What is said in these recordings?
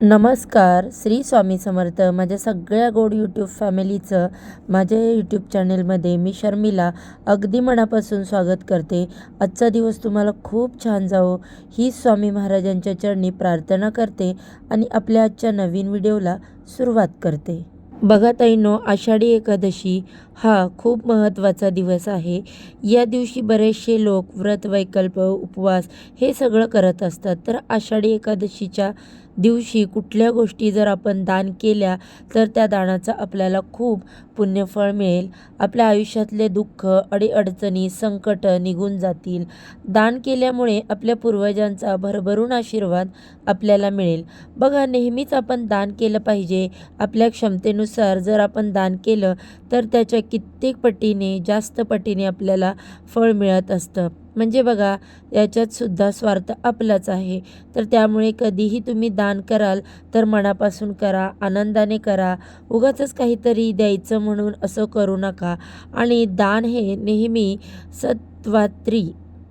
नमस्कार. श्री स्वामी समर्थ. माझ्या सगळ्या गोड यूट्यूब फॅमिलीचं माझ्या यूट्यूब चॅनलमध्ये मी शर्मिला अगदी मनापासून स्वागत करते. आजचा दिवस तुम्हाला खूप छान जावो ही स्वामी महाराजांच्या चरणी प्रार्थना करते आणि आपल्या आजच्या नवीन व्हिडिओला सुरुवात करते. बघा ताईंनो, आषाढी एकादशी हा खूप महत्त्वाचा दिवस आहे. या दिवशी बरेचसे लोक व्रत, वैकल्प, उपवास हे सगळं करत असतात. तर आषाढी एकादशीच्या दिवशी कुठल्या गोष्टी जर आपण दान केल्या तर त्या दानाचा आपल्याला खूप पुण्यफळ मिळेल. आपल्या आयुष्यातले दुःख, अडीअडचणी, संकट निघून जातील. दान केल्यामुळे आपल्या पूर्वजांचा भरभरून आशीर्वाद आपल्याला मिळेल. बघा, नेहमीच आपण दान केलं पाहिजे. आपल्या क्षमतेनुसार जर आपण दान केलं तर त्याच्या कित्येक पटीने, जास्त पटीने आपल्याला फळ मिळत असतं. म्हणजे बघा, याच्यात सुद्धा स्वार्थ आपलाच आहे. तर त्यामुळे कधीही तुम्ही दान कराल तर मनापासून करा, आनंदाने करा. उगाचच काहीतरी द्यायचं म्हणून असं करू नका. आणि दान हे नेहमी सत्वात्री,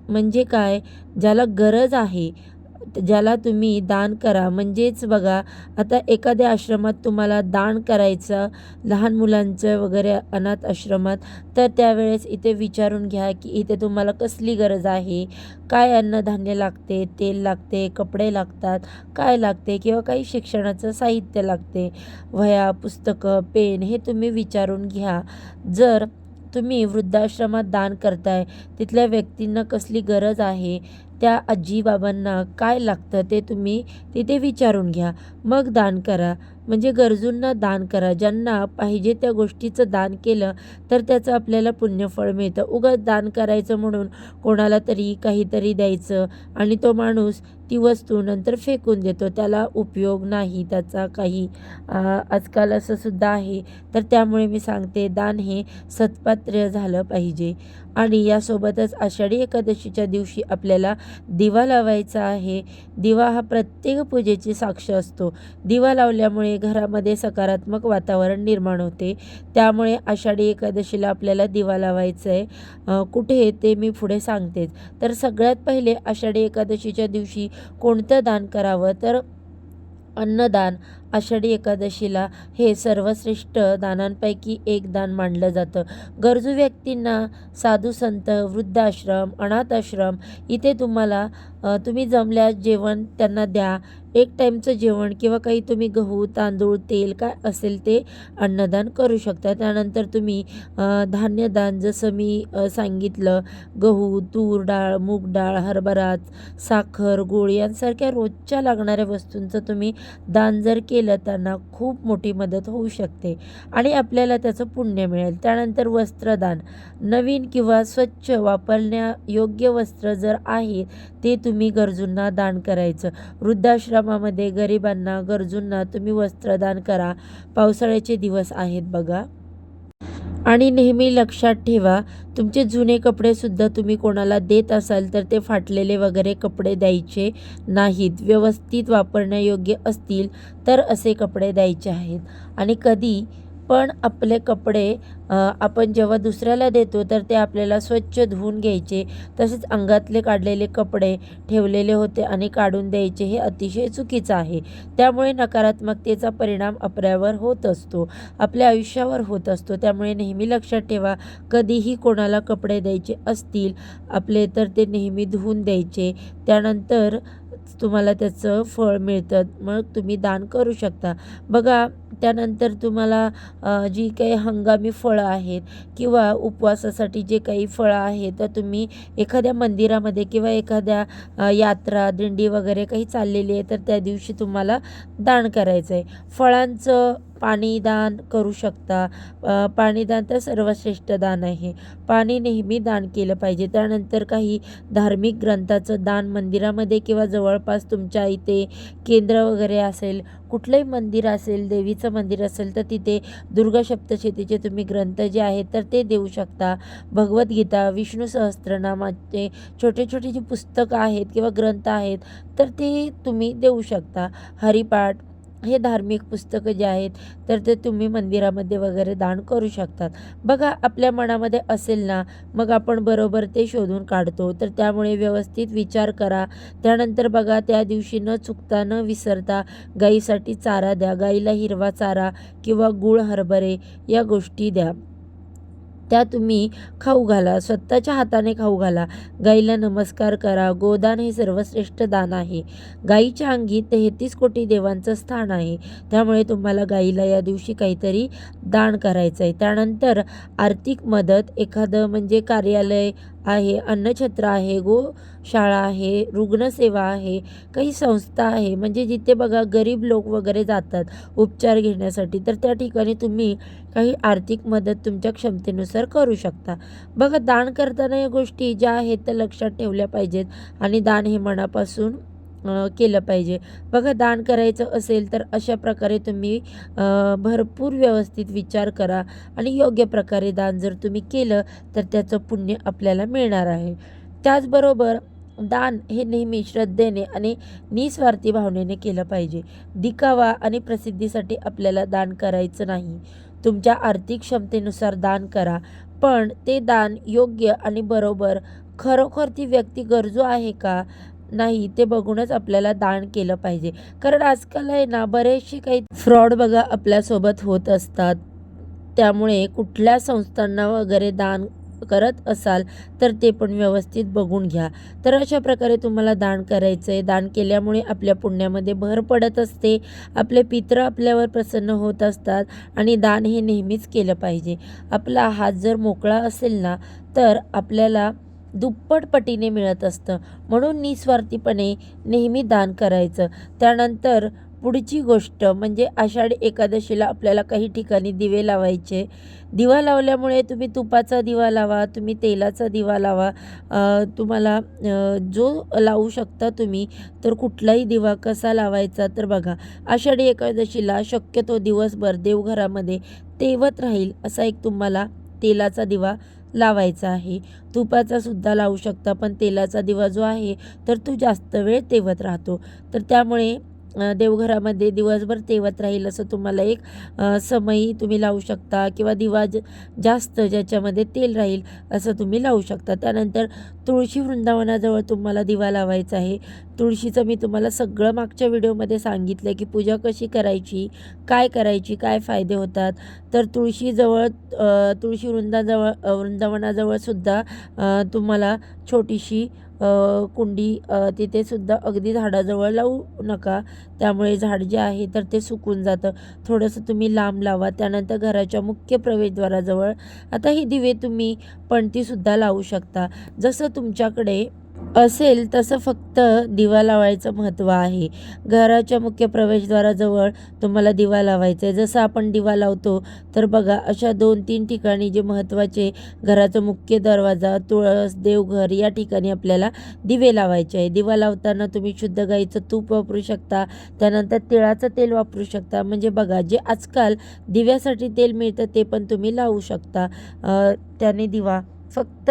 म्हणजे काय, ज्याला गरज आहे ज्याला तुम्ही दान करा. म्हणजेच बघा, आता एखाद्या आश्रमात तुम्हाला दान करायचं, लहान मुलांचं वगैरे अनाथ आश्रमात, तर त्यावेळेस इथे विचारून घ्या की इथे तुम्हाला कसली गरज आहे, काय अन्नधान्य लागते, तेल लागते, कपडे लागतात, काय लागते, किंवा काही शिक्षणाचं साहित्य लागते, वह्या, पुस्तकं, पेन, हे तुम्ही विचारून घ्या. जर तुम्ही वृद्धाश्रमात दान करताय, तिथल्या व्यक्तींना कसली गरज आहे, त्या आजी-बाबांना काय लागतं ते तुम्ही तिथे विचारून घ्या. मग दान करा. म्हणजे गरजूंना दान करा. ज्यांना पाहिजे त्या गोष्टीचं दान केलं तर त्याचं आपल्याला पुण्यफळ मिळतं. उगाच दान करायचं म्हणून कोणाला तरी काहीतरी द्यायचं आणि तो माणूस ती वस्तू नंतर फेकून देतो. त्याला उपयोग नाही त्याचा काही. आजकाल असं सुद्धा आहे. तर त्यामुळे मी सांगते, दान हे सत्पात्र झालं पाहिजे. आणि यासोबतच आषाढी एकादशीच्या दिवशी आपल्याला दिवा लावायचा आहे. दिवा हा प्रत्येक पूजेची साक्ष असतो. दिवा लावल्यामुळे घरामध्ये सकारात्मक वातावरण निर्माण होते. त्यामुळे आषाढी एकादशीला आपल्याला दिवा लावायचा आहे. कुठे ते मी पुढे सांगतेच. तर सगळ्यात पहिले आषाढी एकादशीच्या दिवशी कोणतं दान करावं, तर अन्नदान आषाढी एकादशीला हे सर्वश्रेष्ठ दानांपैकी एक दान मानलं जातं. गरजू व्यक्तींना, साधू संत, वृद्धाश्रम, अनाथ आश्रम इथे तुम्ही जमल्यास जेवण त्यांना द्या. एक टाईमचं जेवण किंवा काही तुम्ही गहू, तांदूळ, तेल काय असेल ते अन्नदान करू शकता. त्यानंतर तुम्ही धान्यदान, जसं मी सांगितलं, गहू, तूर डाळ, मूग डाळ, हरभरा, साखर, गूळ यांसारख्या रोजच्या लागणाऱ्या वस्तूंचं तुम्ही दान जर केलं त्यांना खूप मोठी मदत होऊ शकते आणि आपल्याला त्याचं पुण्य मिळेल. त्यानंतर वस्त्रदान, नवीन किंवा स्वच्छ वापरण्यायोग्य वस्त्र जर आहे ते तुम्ही गरजूंना दान करायचं. वृद्धाश्रमामध्ये गरिबांना, गरजूंना तुम्ही वस्त्रदान करा. पावसाळ्याचे दिवस आहेत बघा. आणि नेहमी लक्षात ठेवा, तुमचे जुने कपडेसुद्धा तुम्ही कोणाला देत असाल तर ते फाटलेले वगैरे कपडे द्यायचे नाहीत. व्यवस्थित वापरण्यायोग्य असतील तर असे कपडे द्यायचे आहेत. आणि कधी पण आपले कपडे आपण जेव्हा दुसऱ्याला देतो तर ते आपल्याला स्वच्छ धुवून घ्यायचे. तसेच अंगातले काढलेले कपडे ठेवलेले होते आणि काढून द्यायचे, हे अतिशय चुकीचं आहे. त्यामुळे नकारात्मकतेचा परिणाम आपल्यावर होत असतो, आपल्या आयुष्यावर होत असतो. त्यामुळे नेहमी लक्षात ठेवा, कधीही कोणाला कपडे द्यायचे असतील आपले तर ते नेहमी धुवून द्यायचे. त्यानंतर तुम्हाला त्याचं फळ मिळतं. मग तुम्ही दान करू शकता. बघा, त्यानंतर तुम्हाला जी काही हंगामी फळं आहेत किंवा उपवासासाठी जे काही फळं आहेत तर तुम्ही एखाद्या मंदिरामध्ये किंवा एखाद्या यात्रा, दिंडी वगैरे काही चाललेली आहे तर त्या दिवशी तुम्हाला दान करायचं आहे. फळांचं पाणीदान करू शकता. पाणीदान तर सर्वश्रेष्ठ दान आहे. पाणी नेहमी दान केलं पाहिजे. त्यानंतर काही धार्मिक ग्रंथाचं दान मंदिरामध्ये किंवा जवळपास तुमच्या इथे केंद्र वगैरे असेल, कुठलंही मंदिर असेल, देवीचं मंदिर असेल तर तिथे दुर्गा सप्तशतीचे तुम्ही ग्रंथ जे आहेत तर ते देऊ शकता. भगवद्गीता, विष्णू सहस्त्रनामाचे छोटे छोटे जे पुस्तकं आहेत किंवा ग्रंथ आहेत तर ते तुम्ही देऊ शकता. हरिपाठ, हे धार्मिक पुस्तकं जे आहेत तर ते तुम्ही मंदिरामध्ये वगैरे दान करू शकतात. बघा आपल्या मनामध्ये असेल ना, मग आपण बरोबर ते शोधून काढतो. तर त्यामुळे व्यवस्थित विचार करा. त्यानंतर बघा त्या दिवशी न चुकता न विसरता गाईसाठी चारा द्या. गाईला हिरवा चारा किंवा गूळ हरभरे या गोष्टी द्या. त्या तुम्ही खाऊ घाला, स्वतःच्या हाताने खाऊ घाला. गाईला नमस्कार करा. गोदान हे सर्वश्रेष्ठ दान आहे. गाईच्या अंगी 33 कोटी देवांचं स्थान आहे. त्यामुळे तुम्हाला गाईला या दिवशी काहीतरी दान करायचं आहे. त्यानंतर आर्थिक मदत, एखादं म्हणजे कार्यालय आहे, अन्नछत्र आहे, गोशाळा आहे, रुग्णसेवा आहे, काही संस्था आहे, म्हणजे जिथे बघा गरीब लोक वगैरे जातात उपचार घेण्यासाठी, तर त्या ठिकाणी तुम्ही काही आर्थिक मदत तुमच्या क्षमतेनुसार करू शकता. बघा दान करताना या गोष्टी ज्या आहेत त्या लक्षात ठेवल्या पाहिजेत आणि दान हे मनापासून केलं पाहिजे. बघा दान करायचं असेल तर अशा प्रकारे तुम्ही भरपूर व्यवस्थित विचार करा आणि योग्य प्रकारे दान जर तुम्ही केलं तर त्याचं पुण्य आपल्याला मिळणार आहे. त्याचबरोबर दान हे नेहमी श्रद्धेने आणि निस्वार्थी भावनेने केलं पाहिजे. दिखावा आणि प्रसिद्धीसाठी आपल्याला दान करायचं नाही. तुमच्या आर्थिक क्षमतेनुसार दान करा, पण ते दान योग्य आणि बरोबर खरोखर ती व्यक्ती गरजू आहे का नाही ते बघूनच आपल्याला दान केलं पाहिजे. कारण आजकाल आहे ना बरेचसे काही फ्रॉड बघा आपल्यासोबत होत असतात. त्यामुळे कुठल्या संस्थांना वगैरे दान करत असाल तर ते पण व्यवस्थित बघून घ्या. तर अशा प्रकारे तुम्हाला दान करायचं आहे. दान केल्यामुळे आपल्या पुण्यामध्ये भर पडत असते. आपले पितृ आपल्यावर प्रसन्न होत असतात आणि दान हे नेहमीच केलं पाहिजे. आपला हात जर मोकळा असेल ना तर आपल्याला दुप्पट पटीने मिळत असतं. म्हणून निस्वार्थीपणे नेहमी दान करायचं. त्यानंतर पुढची गोष्ट म्हणजे आषाढी एकादशीला आपल्याला काही ठिकाणी दिवे लावायचे. दिवा लावल्यामुळे तुम्ही तुपाचा दिवा लावा, तुम्ही तेलाचा दिवा लावा, तुम्हाला जो लावू शकता तुम्ही. तर कुठलाही दिवा कसा लावायचा तर बघा आषाढी एकादशीला शक्यतो दिवसभर देवघरामध्ये तेवत राहील असा एक तुम्हाला तेलाचा दिवा लावायचा आहे. तुपाचा सुद्धा लावू शकता, पण तेलाचा दिवा जो आहे तर तो जास्त वेळ तेवत राहतो. तर त्यामुळे देवघरामध्ये दिवसभर तेवत राहील असं तुम्हाला एक समई तुम्ही लावू शकता किंवा दिवा जास्त ज्याच्यामध्ये तेल राहील असं तुम्ही लावू शकता. त्यानंतर तुळशी वृंदावनाजवळ तुम्हाला दिवा लावायचा आहे. तुळशीचं मी तुम्हाला सगळं मागच्या व्हिडिओमध्ये सांगितलं आहे की पूजा कशी करायची, काय करायची, काय फायदे होतात. तर तुळशीजवळ तुळशी वृंदावनाजवळ सुद्धा तुम्हाला छोटीशी कुंडी तिथे सुद्धा अगदी झाडाजवळ लावू नका. त्यामुळे झाड जे आहे तर ते सुकून जातं. थोडंसं तुम्ही लांब लावा. त्यानंतर घराच्या मुख्य प्रवेशद्वाराजवळ आता ही दिवे तुम्ही पणतीसुद्धा लावू शकता. जसं तुमच्याकडे असेल तसं फक्त दिवा लावायचं महत्त्व आहे. घराच्या मुख्य प्रवेशद्वाराजवळ तुम्हाला दिवा लावायचा आहे. जसं आपण दिवा लावतो तर बघा अशा 2-3 ठिकाणी जे महत्त्वाचे घराचा मुख्य दरवाजा, तुळस, देवघर या ठिकाणी आपल्याला दिवे लावायचे आहे. दिवा लावताना तुम्ही शुद्ध गाईचं तूप वापरू शकता. त्यानंतर तिळाचं तेल वापरू शकता. म्हणजे बघा जे आजकाल दिव्यासाठी तेल मिळतं ते पण तुम्ही लावू शकता. त्याने दिवा फक्त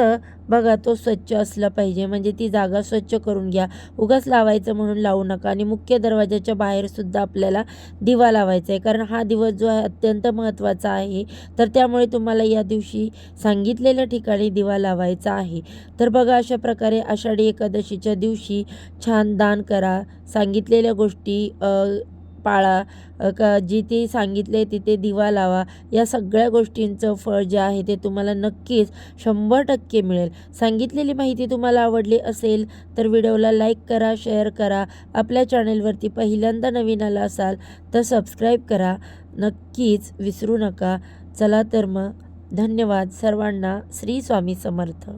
बघा तो स्वच्छ असला पाहिजे. म्हणजे ती जागा स्वच्छ करून घ्या. उगाच लावायचं म्हणून लावू नका. आणि मुख्य दरवाजाच्या बाहेरसुद्धा आपल्याला दिवा लावायचा आहे, कारण हा दिवस जो आहे अत्यंत महत्त्वाचा आहे. तर त्यामुळे तुम्हाला या दिवशी सांगितलेल्या ठिकाणी दिवा लावायचा आहे. तर बघा अशा प्रकारे आषाढी एकादशीच्या दिवशी छान दान करा. सांगितलेल्या गोष्टी पाळा. जिथे सांगितले तिथे दिवा लावा. या सगळ्या गोष्टींचं फळ जे आहे ते तुम्हाला नक्कीच 100% मिळेल. सांगितलेली माहिती तुम्हाला आवडली असेल तर व्हिडिओला लाईक करा, शेअर करा. आपल्या चॅनेलवरती पहिल्यांदा नवीन आला असाल तर सबस्क्राईब करा. नक्कीच विसरू नका. चला तर मग धन्यवाद सर्वांना. श्री स्वामी समर्थ.